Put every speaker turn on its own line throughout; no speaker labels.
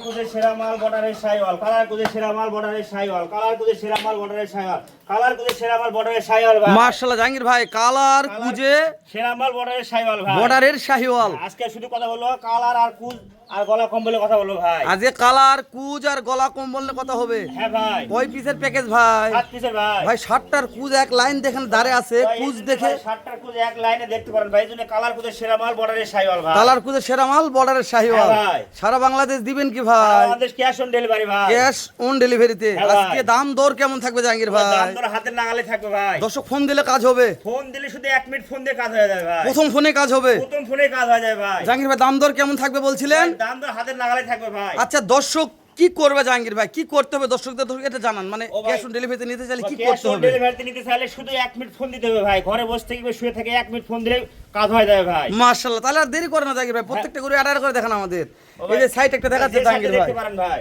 কুদে সেরা মাল বর্ডারের শাইওয়াল, কালার কুদে সেরা মাল বর্ডারের শাইওয়াল, কালার কুদে সেরা মাল বর্ডারের শাইওয়াল, কালার কুদে সেরা মাল বর্ডারের শাইওয়াল ভাই।
মাশাআল্লাহ জাহাঙ্গীর ভাই, কালার কুজে
সেরা মাল বর্ডারের শাইওয়াল ভাই।
বর্ডারের শাহিওয়াল।
আজকে শুধু কথা বলবো কালার আর কুজ আর গলা কম্বলের কথা বলবো ভাই।
আজকে কালার কুজ আর গলা কম্বল নিয়ে কথা হবে।
হ্যাঁ ভাই।
কয় পিসের প্যাকেজ ভাই?
7 পিসের ভাই।
ভাই 60টার কুজ এক লাইন দেখেন দাঁড়ে আছে, কুজ দেখে
60টার কুজ এক লাইনে দেখতে পারেন ভাই। এইজন্য কালার কুজের সেরা মাল বর্ডারের শাইওয়াল ভাই।
কালার কুজে সেরা মাল বর্ডারের শাহিওয়াল।
হ্যাঁ ভাই।
সারা বাংলাদেশ দিবেন কি ভাই?
আমাদের ক্যাশ অন ডেলিভারি ভাই।
ক্যাশ অন ডেলিভারিতে।
হ্যাঁ ভাই।
আজকে দাম দর কেমন থাকবে জাহাঙ্গীর ভাই?
দাম দর হাতের নাগালে থাকবে ভাই।
দর্শক ফোন দিলে কাজ হবে?
ফোন দিলে শুধু 1 মিনিট ফোন দিয়ে কাজ হয়ে যাবে ভাই।
প্রথম ফোনে কাজ হবে?
প্রথম ফোনে কাজ হয়ে যাবে ভাই।
জাহাঙ্গীর ভাই দাম দর কেমন থাকবে বলছিলেন?
দাম দর হাতের নাগালে থাকবে ভাই।
আচ্ছা দর্শক কি করবে জাহাঙ্গীর ভাই, কি করতে হবে দর্শকদের এটা জানান, মানে
ও ভাই,
ক্যাশ অন ডেলিভারিতে নিতে চাইলে কি
ক্যাশ
করতে
অন
হবে?
ডেলিভারিতে নিতে চাইলে শুধু 1 মিনিট ফোন দিতে হবে ভাই। ঘরে বসে থেকে শুয়ে থেকে 1 মিনিট ফোন দিলে কাজ হয়ে যাবে ভাই।
মাশাআল্লাহ, তাহলে আর দেরি করে না জাহাঙ্গীর ভাই, প্রত্যেকটা করে অর্ডার করে দেখান আমাদের।
ও ভাই,
এই যে সাইট একটা দেখাচ্ছে
যে
জাহাঙ্গীর
সাইডে
ভাই,
দেখতে পারেন ভাই।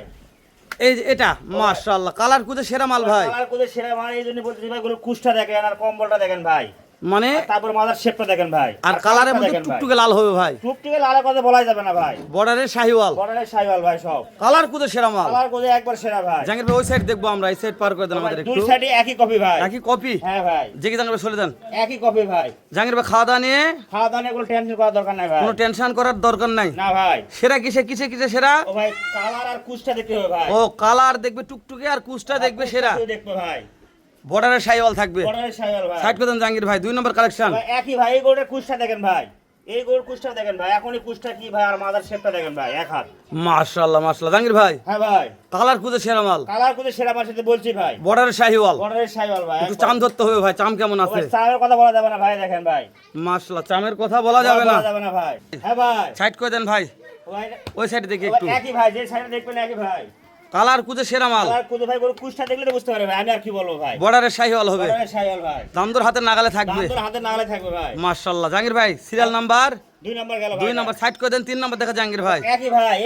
এই যে এটা মাশাআল্লাহ কালার কুজে সেরা মাল ভাই।
কালার কোডে সেরা মাল, এই জন্য বলতেছি ভাই, গুলো কুষ্টা দেখেন আর কম্বলটা দেখেন ভাই।
মানে
তারপর মাদার শেপটা দেখেন ভাই।
আর কালারের মধ্যে
দেখেন ভাই।
টুকটুকে লাল হবে ভাই।
টুকটুকে লালের কথা বলাই যাবে না ভাই।
বর্ডারের শাহিওয়াল,
বর্ডারের শাইওয়াল ভাই সব।
কালার কুজে সেরা মাল।
কালার কোডে একবার সেরা ভাই।
জাহাঙ্গীর ভাই ওই সাইড দেখবো আমরা, এই সাইড পার করে দেন আমাদের
দুই
একটু।
সাইডে একই কপি ভাই।
একই কপি?
হ্যাঁ ভাই,
যে কি জাহাঙ্গীর ভাই চলে দেন।
একই কপি ভাই।
জাহাঙ্গীর ভাই খাওয়া দাওয়া নিয়ে
খাওয়া দাওয়া নিয়ে কোনো টেনশন করার দরকার নাই ভাই।
কোনো টেনশন করার দরকার নাই।
না ভাই।
সেরা কিসে কিসে কিসে সেরা?
ও ভাই, কালার আর কুষ্টা দেখতে হবে ভাই।
ও কালার দেখবে টুকটুকে আর কুজটা দেখবে সেরা।
কুষ্টা দেখবে ভাই।
বর্ডারের শাহিওয়াল থাকবে।
বর্ডারের শাইওয়াল ভাই।
সাইড করে দেন জাহাঙ্গীর ভাই, 2 নম্বর কালেকশন।
ভাই একই ভাই, এই গরুটার কুষ্টা দেখেন ভাই। এই গরুর কুষ্টা দেখেন ভাই। এখনই কুষ্টা কি ভাই, আর মাদার শেপটা দেখেন ভাই, এক হাত।
মাশাআল্লাহ মাশাআল্লাহ জাহাঙ্গীর ভাই,
হ্যাঁ ভাই।
কালার কুজে সেরা মাল,
কালার কোডে সেরা মাল সাথে বলছি ভাই।
বর্ডারের শাহিওয়াল।
বর্ডারের শাইওয়াল ভাই।
একটু চাম ধরতে হবে ভাই, চাম কেমন আছে?
চামের কথা বলা যাবে না ভাই, দেখেন ভাই।
মাশাআল্লাহ চামের কথা বলা যাবে না।
বলা যাবে না ভাই। হ্যাঁ ভাই।
সাইড করে দেন ভাই,
ভাই,
ওই সাইডে দেখি
ভাই,
একটু।
একই ভাই, যে সাইডে দেখবেন একই ভাই।
কালার কুজে সেরা মাল,
কালার কোডে ভাই, গরু কুষ্টা দেখলে তো বুঝতে পারবে ভাই, আমি আর কি বলবো ভাই।
বর্ডারের শাহিওয়াল হবে,
বর্ডারের শাইওয়াল ভাই।
দাম দর হাতের নাগালে
দাম
থাকবে।
তোর হাতে নাগালে থাকবে ভাই।
মাশাআল্লাহ জাহাঙ্গীর ভাই, সিরিয়াল নাম্বার
2 নম্বর গেল ভাই।
2 নম্বর সাইড করে দেন, 3 নম্বর দেখা জাহাঙ্গীর ভাই।
একই ভাই,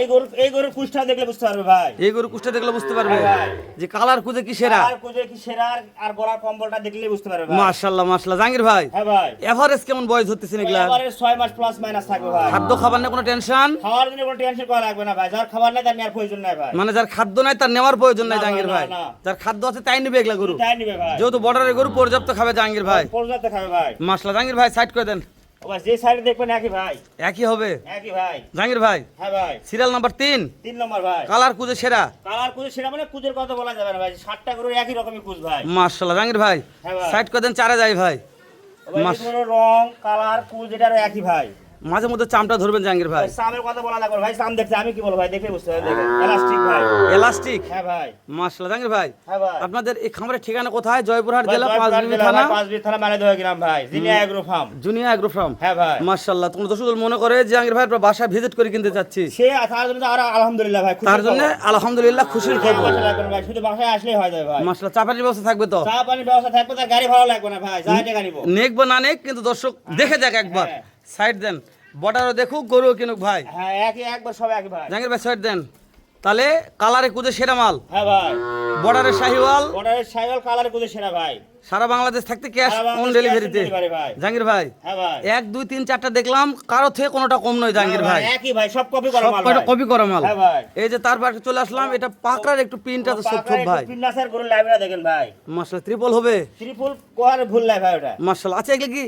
এই গরুর কুষ্টা দেখলে বুঝতে পারবে ভাই।
এই গরু কুষ্টা দেখলে বুঝতে পারবে
হ্যাঁ ভাই।
যে কালার কুজে কি সেরা।
কালার কোডে কি সেরা আর গলার কম্বলটা দেখলে বুঝতে পারবে ভাই।
মাশাআল্লাহ মাশাআল্লাহ জাহাঙ্গীর ভাই,
হ্যাঁ ভাই।
এভারেজ কেমন বয়স ধরতেছেন এগুলা?
এবারে 6 মাস প্লাস মাইনাস থাকবে ভাই।
খাদ্য খাবার না কোনো টেনশন?
খাওয়ার জন্য কোনো টেনশন করা লাগবে না ভাই। যার খাবার নাই তার নেওয়ার প্রয়োজন নাই ভাই।
মানে যার খাদ্য নাই তার নেওয়ার প্রয়োজন নাই
না,
জাহাঙ্গীর
না,
ভাই।
না।
যার খাদ্য আছে তাই নেবে এগুলা গরু,
তাই নিবে ভাই।
যেহেতু বর্ডারের গরু পর্যাপ্ত খাবে জাহাঙ্গীর ভাই।
পর্যাপ্ত খাবে ভাই।
মাশাআল্লাহ জাহাঙ্গীর ভাই সাইড করে দেন।
ও ভাই, যে সাইডে দেখবেন একই ভাই।
একই হবে
একই ভাই।
জাহাঙ্গীর ভাই।
হ্যাঁ ভাই।
সিরিয়াল নাম্বার 3
3 নম্বর ভাই।
কালার কুজে সেরা।
কালার কুজ সেটা মানে কুজের কথা বলা যাবে না ভাই। 60টা গরুর একই রকমের কুজ ভাই।
মাশাআল্লাহ জাহাঙ্গীর ভাই,
হ্যাঁ ভাই।
সাইড করে দেন, 4 যাই ভাই।
ও ভাই,
মাস-
এই গরুর রং কালার কুজ এটারও একই ভাই।
মাঝে মধ্যে চামটা ধরবেন জাহাঙ্গীর ভাই।
ভাই, সামের কথা বলা লাগবে না ভাই। সাম দেখতে আমি কি বলবো ভাই, দেখে বুঝতে হবে। দেখেন এলাস্টিক ভাই।
এলাস্টিক।
হ্যাঁ ভাই।
মাশাআল্লাহ জাহাঙ্গীর ভাই,
হ্যাঁ ভাই।
আপনাদের এই খামারের ঠিকানা কোথায়? জয়পুরহাট
ভাই,
জেলা,
জয়পুরহাট
পাঁচবিবি
জেলা
থানা,
ভাই, পাঁচবিবি থানা, মানেদহ গ্রাম ভাই। Jinia agro farm.
Junia agro farm.
হ্যাঁ ভাই।
মাশাআল্লাহ, তোমরা দর্শক মনে করে যে জাহাঙ্গীর ভাই আপনার বাসা ভিজিট করে কিনতে চাচ্ছি,
সে তার জন্য আর আলহামদুলিল্লাহ ভাই, খুশির
তার জন্য
খবর।
আলহামদুলিল্লাহ খুশির
টাকা
খবর।
পয়সা লাগবে না ভাই, শুধু বাসায় আসলেই হয়ে যাবে ভাই।
মাশাআল্লাহ চা পানির ব্যবস্থা থাকবে তো?
চা পানির ব্যবস্থা থাকবে, তার গাড়ি ভাড়া লাগবে না ভাই। যা টাকা নিব।
নেক বা না নেক, কিন্তু দর্শক দেখে যাক একবার।
হ্যাঁ।
সাইড দেন, বর্ডারও দেখুক, গরুও কিনুক ভাই।
হ্যাঁ, একই একবার সব একই ভাই।
জাহাঙ্গীর ভাই সাইড দেন, তাহলে কালারে কুজে সেরা মাল,
হ্যাঁ ভাই।
বর্ডারের শাহিওয়াল,
বর্ডারের সাইকেল কালার কুদে সেরা ভাই।
সারা বাংলাদেশ থাকতে ক্যাশ
সারা
অন
বাংলাদেশ
ডেলিভারিতে।
cash on delivery ভাই।
জাহাঙ্গীর ভাই
হ্যাঁ ভাই।
1 2 3 4টা দেখলাম, কারো থেকে কোনোটা কম নয় জাহাঙ্গীর ভাই,
একই ভাই, সব কপি করা
সব
মাল
কয়টা
ভাই।
কপি করা মাল।
হ্যাঁ ভাই।
এই যে তার পাশে চলে আসলাম, এটা পাকড়ার একটু প্রিন্টটা তো সব ভাই।
পিন্নাসের গরুর লাইব্রেরি দেখেন ভাই।
মাশাআল্লাহ ট্রিপল হবে।
ত্রিপুল কোয়ার ভুল লাই ভাই ওটা।
মাশাআল্লাহ। আচ্ছা এগুলো কি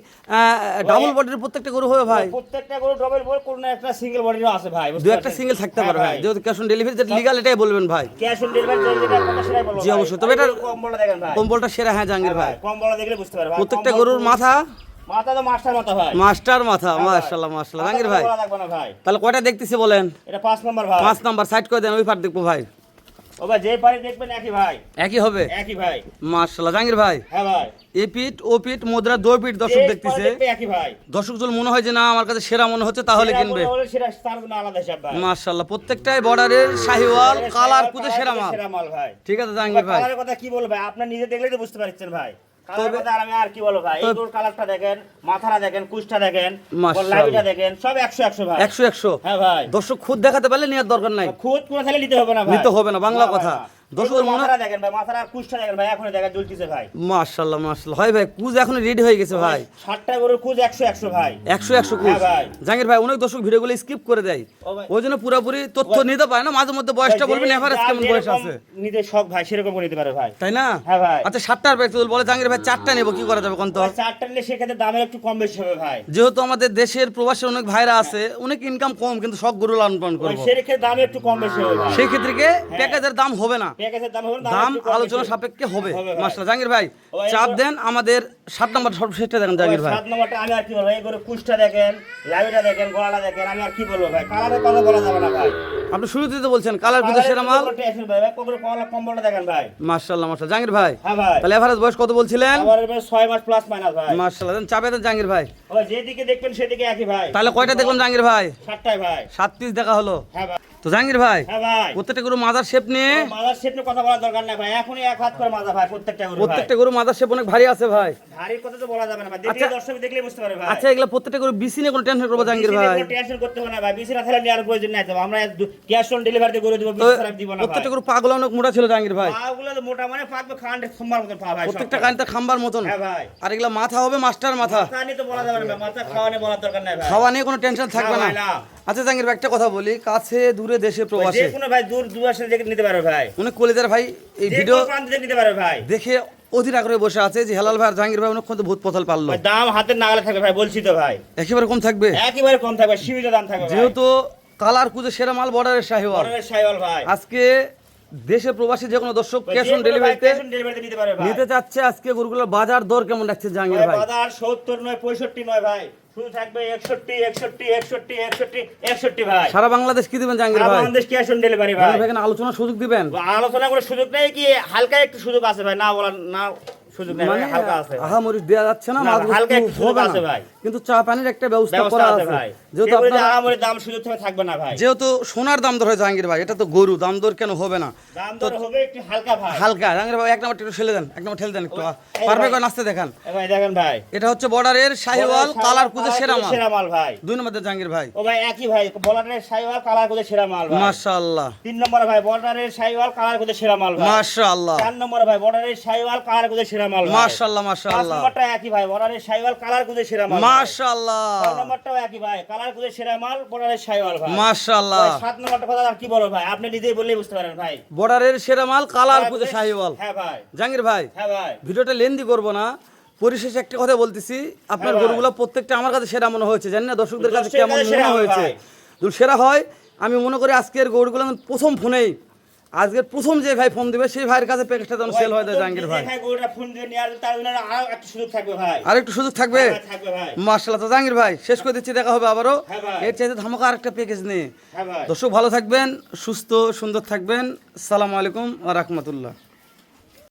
ডাবল বডির প্রত্যেকটা গরু হবে ভাই?
প্রত্যেকটা গরু ডবল বল, কোন একটা সিঙ্গেল বডিরও আছে ভাই।
দু একটা সিঙ্গেল থাকতে পারে ভাই, যেহেতু ক্যাশ অন ডেলিভারি যেটা লিগ্যাল এটাই বলবেন ভাই।
ক্যাশ অন ডেলিভারি যেটা কথা সেটাই বলবো।
জি, অবশ্যই। তবে এটার
কম্বলটা দেখেন ভাই।
কম্বলটা সেরা। হ্যাঁ জাহাঙ্গীর ভাই,
কম্বলটা দেখলে বুঝতে পারবে ভাই।
প্রত্যেকটা
কম্বল-
গরুর মাথা
মাথা তো মাস্টার মাথা ভাই।
মাস্টার মাথা।
হ্যাঁ ভাই।
মাশাআল্লাহ মাশাআল্লাহ জাহাঙ্গীর ভাই,
বলা লাগবে না ভাই।
তাহলে কয়টা দেখতেছি বলেন?
এটা 5 নম্বর ভাই।
5 নাম্বার সাইড করে দেন, ওই পার দেখবো ভাই।
ও ভাই, যে পারে দেখবেন একই ভাই।
একই হবে।
একই ভাই।
মাশাআল্লাহ জাহাঙ্গীর ভাই,
হ্যাঁ ভাই।
এ পিঠ ও পিঠ মুদ্রা 2 পিঠ দর্শক
যে
দেখতেছে।
পারে দেখবে একই ভাই।
দর্শক যদি মনে হয় যে না আমার কাছে সেরা মনে হচ্ছে, তাহলে
সেরা
কিনবে।
গরু হলে সেটা তার জন্য আলাদা হিসাব ভাই।
মাশাআল্লাহ প্রত্যেকটাই বর্ডারের শাহিওয়াল, কালার কুদে সেরা মাল।
সেরা মাল ভাই।
ঠিক আছে জাহাঙ্গীর ভাই,
কালারের কথা কি বলবো ভাই, আপনি নিজে দেখলেই তো বুঝতে পারছেন ভাই। কালারের
তবে-
কথা আর আমি আর কি বলবো ভাই। এই গরুর কালারটা দেখেন, মাথাটা দেখেন, কুচটা দেখেন,
মাশাআল্লাহ।
লাইটা দেখেন, সব 100 100 ভাই।
100 100।
হ্যাঁ ভাই।
দর্শক খুদ দেখাতে পারলে নেওয়ার দরকার নাই,
খুদ কোনো তাহলে নিতে হবে না ভাই।
নিতে হবে না, বাংলা
না,
কথা।
না।
দর্শকদের মনে
মাথাটা দেখেন ভাই, মাথার আর কুচটা দেখেন ভাই, এখনই দেখা জ্বলতেছে ভাই।
মাশাআল্লাহ মাশাআল্লাহ, হয় ভাই কুজ এখন রেডি হয়ে গেছে ভাই।
60টা গরুর কুচ 100 ভাই।
100 কুজ।
হ্যাঁ ভাই।
জাহাঙ্গীর ভাই অনেক দর্শক ভিডিওগুলো স্কিপ করে দেয়,
ও ভাই।
ওই জন্য পুরোপুরি তথ্য নিতে পারে না। মাঝে মধ্যে বয়সটা বলবেন, এভারেজ কেমন বয়স আছে,
নিতে শখ ভাই, সেরকম করে নিতে পারে ভাই।
তাই না?
হ্যাঁ ভাই।
আচ্ছা 60টার ব্যাগ তুল বলে জাহাঙ্গীর ভাই 4টা নেব, কি করা যাবে কোন তো?
ভাই 4টা নিলে সেক্ষেত্রে দামের একটু কম বেশি হবে ভাই।
যেহেতু আমাদের দেশের প্রবাসী অনেক ভাইরা আছে, অনেক ইনকাম কম, কিন্তু সব গরু লালন পালন
ভাই
করবো,
সেক্ষেত্রে দামে একটু কম বেশি হবে ভাই।
সেই ক্ষেত্রে কি প্যাকেজের দাম হবে না,
প্যাকেজের দাম হবে না,
দাম
একটু কম বেশি
আলোচনা
হবে।
সাপেক্ষে হবে।
হবে ভাই।
মাশাআল্লাহ জাহাঙ্গীর ভাই
ও ভাই,
চাপ
এবার-
দেন আমাদের 7 নম্বর সর্বশেষটা দেখেন জাহাঙ্গীর ভাই।
7 নম্বরটা আমি আর কি বলবো, এই গরু কুচটা দেখেন, লাইভটা দেখেন, গলাটা দেখেন, আমি আর কি বলবো ভাই, কালারের কথা বলা যাবে না ভাই।
আপনি শুরুতে তো বলছেন কালার কুদে সেরা মাল।
ভাই ভাই কবরে কলা কম্বলটা দেখেন ভাই।
মাশাআল্লাহ মাশাআল্লাহ জাহাঙ্গীর ভাই,
হ্যাঁ ভাই।
তাহলে এভারেজ বয়স কত বলছিলেন?
আবার এবার 6 মাস প্লাস মাইনাস ভাই।
মাশাআল্লাহ দেন চাপে দেন জাহাঙ্গীর ভাই।
ও যেদিকে দেখবেন সেদিকে একই ভাই।
তাহলে কয়টা দেখলাম জাহাঙ্গীর ভাই?
7টায় ভাই।
7 পিস দেখা হলো।
হ্যাঁ ভাই।
তো জাহাঙ্গীর ভাই
হ্যাঁ ভাই।
প্রত্যেকটা গরু মাদার শেপ নিয়ে,
মাদার শেপ নিয়ে কথা বলার দরকার নাই ভাই, এখনই এক হাত করে মাজা ভাই প্রত্যেকটা গরু ভাই।
প্রত্যেকটা গরু মাদার শেপ অনেক ভারী আছে ভাই।
ভারীর কথা তো বলা যাবে না ভাই, দেখলে
আচ্ছা।
দর্শক দেখলেই বুঝতে পারে ভাই।
আচ্ছা এগুলা প্রত্যেকটা গরু বিসি নিয়ে কোনো টেনশন করবো জাহাঙ্গীর ভাই?
টেনশন করতে হবে না ভাই, বিসি না থাকলে নেওয়ার প্রয়োজন নাই তো, আমরা ক্যাশ অন ডেলিভারিতে গরু দিব,
তো
বিসি ছাড়া দিব না ভাই।
প্রত্যেকটা গরু পাগুলো অনেক মোটা ছিল জাহাঙ্গীর ভাই,
পাগুলো তো মোটা মানে পাকবে খান্ডে সোমবার মতন পা ভাই।
প্রত্যেকটা
সবটা।
কানটা খাম্বার মতন।
হ্যাঁ ভাই।
আর এগুলা মাথা হবে মাস্টার মাথা,
মাথা নিয়ে তো বলা যাবে না ভাই, মাথা খাওয়া নিয়ে বলার দরকার নাই ভাই।
খাওয়া নিয়ে কোনো টেনশন থাকবে না।
ভাই, না।
আচ্ছা জাহাঙ্গীর ভাই একটা কথা বলি, কাছে দূরে দেশে
যে
প্রবাসে
কোনো ভাই দূর দুয়াশে থেকে নিতে পারবে ভাই,
অনেক কলিদার ভাই এই
যে
ভিডিও
কোনো প্রান্ত থেকে নিতে পারবে ভাই।
দেখে অধীর আগ্রহে বসে আছে যে হেলাল ভাই আর জাহাঙ্গীর ভাই অনেকক্ষণ তো ভূত পথল পারলো,
ভাই দাম হাতের নাগালে থাকবে ভাই, বলছি তো ভাই,
একেবারে কম থাকবে।
একেবারে কম থাকবে, সীমিত দাম থাকবে ভাই।
যেহেতু কালার কুজে সেরা মাল বর্ডারের শাহিওয়াল,
বড়ের সাইওয়াল ভাই,
আজকে দেশে প্রবাসী যে কোনো দর্শক
ভাই,
ক্যাশ
যে
অন
কোনো ভাই
ডেলিভারিতে
cash on delivery তে নিতে পারবে ভাই।
নিতে চাচ্ছে, আজকে গরুগুলোর বাজার দর কেমন রাখছে জাহাঙ্গীর
ভাই
ভাই?
বাজার 70 নয় 65 নয় ভাই, শুধু থাকবে 61 ভাই।
সারা বাংলাদেশ কি দিবেন জাহাঙ্গীর ভাই?
আমাদের ক্যাশ অন ডেলিভারি ভাই।
জাহাঙ্গীর ভাই এখানে আলোচনার সুযোগ দিবেন?
আলোচনা করে সুযোগ নেই কি, হালকা একটু সুযোগ আছে ভাই, না বলার না সুযোগ নেই ভাই,
মানে
হালকা আছে।
আহামরি দেয়া যাচ্ছে না,
না,
মাছ
হালকা একটু
বস্তু
সুযোগ
হবে
আছে
না,
ভাই।
কিন্তু চা পানির একটা ব্যবস্থা
ব্যবস্থা
করা
আছে
আছে।
ভাই,
যেহেতু
যেহেতু
আপনারা
আহামরি দাম সুযোগ থেকে থাকবে না ভাই,
যেহেতু সোনার দাম দর হয় জাহাঙ্গীর ভাই, এটা তো গরু দাম দর কেন হবে না?
দাম দর হবে একটু হালকা ভাই।
হালকা জাহাঙ্গীর ভাই এক নম্বর একটু ঠেলে দেন, এক নম্বর ঠেলে দেন একটু,
এই
পারবে
ভাই।
করে নাচতে দেখান।
এ ভাই দেখেন ভাই,
এটা হচ্ছে বর্ডারের শাহিওয়াল কালার কুজে সেরা মাল,
সেরা মাল ভাই।
2 নম্বর জাহাঙ্গীর ভাই।
ও ভাই একই ভাই, বর্ডারের সাইওয়াল কালার করে সেরা মাল ভাই।
মাশাআল্লাহ
3 নম্বরে ভাই বর্ডারের সাইওয়াল কালার করে সেরা মাল ভাই।
মাশাআল্লাহ
4 নম্বরে ভাই বর্ডারের সাইওয়াল কালার করে সেরা মাল ভাই।
মাশাআল্লাহ
5
মাশাআল্লাহ
নম্বরটা একই ভাই, বর্ডারের সাইওয়াল কালার করে সেরা মাল।
মাশাআল্লাহ
6 নম্বরটাও একই ভাই, কালার করে সেরা মাল, বর্ডারের সাইওয়াল ভাই।
মাশাআল্লাহ
7 নম্বরটা কথা আর কি বলবো ভাই, আপনি নিজেই বললেই বুঝতে পারেন ভাই।
বর্ডারের সেরা মাল কালার কুজে শাহিওয়াল।
হ্যাঁ ভাই,
জাহাঙ্গীর ভাই
হ্যাঁ ভাই।
ভিডিওটা লেন্দি করবো না, পরিশেষে একটা কথা বলতেছি, আপনার
হ্যাঁ ভাই।
গরুগুলো প্রত্যেকটা আমার কাছে সেরা মনে হয়েছে, জানি না দর্শকদের কাছে
দর্শকদের
কেমন
কাছে সেরা
মনে
হবে
হয়েছে।
ভাই।
যদি সেরা হয় আমি মনে করি আজকের গরুগুলো প্রথম ফোনেই, আজকের প্রথম যে ভাই ফোন দিবে সেই ভাইয়ের কাছে প্যাকেজটা যেন সেল হয়ে যায় জাহাঙ্গীর ভাই।
ভাই গরুটা ফোন দিয়ে নিয়ে আসবে, তার জন্য আরো একটা সুযোগ থাকবে ভাই।
আর একটু সুযোগ থাকবে।
হ্যাঁ ভাই, থাকবে ভাই।
মাশাআল্লাহ। তো জাহাঙ্গীর ভাই শেষ করে দিচ্ছি, দেখা হবে আবারও
হ্যাঁ ভাই।
এর চাইতে ধামাকা আরেকটা প্যাকেজ নিয়ে।
হ্যাঁ ভাই।
দর্শক ভালো থাকবেন, সুস্থ সুন্দর থাকবেন। আসসালামু আলাইকুম ওয়া রাহমাতুল্লাহ।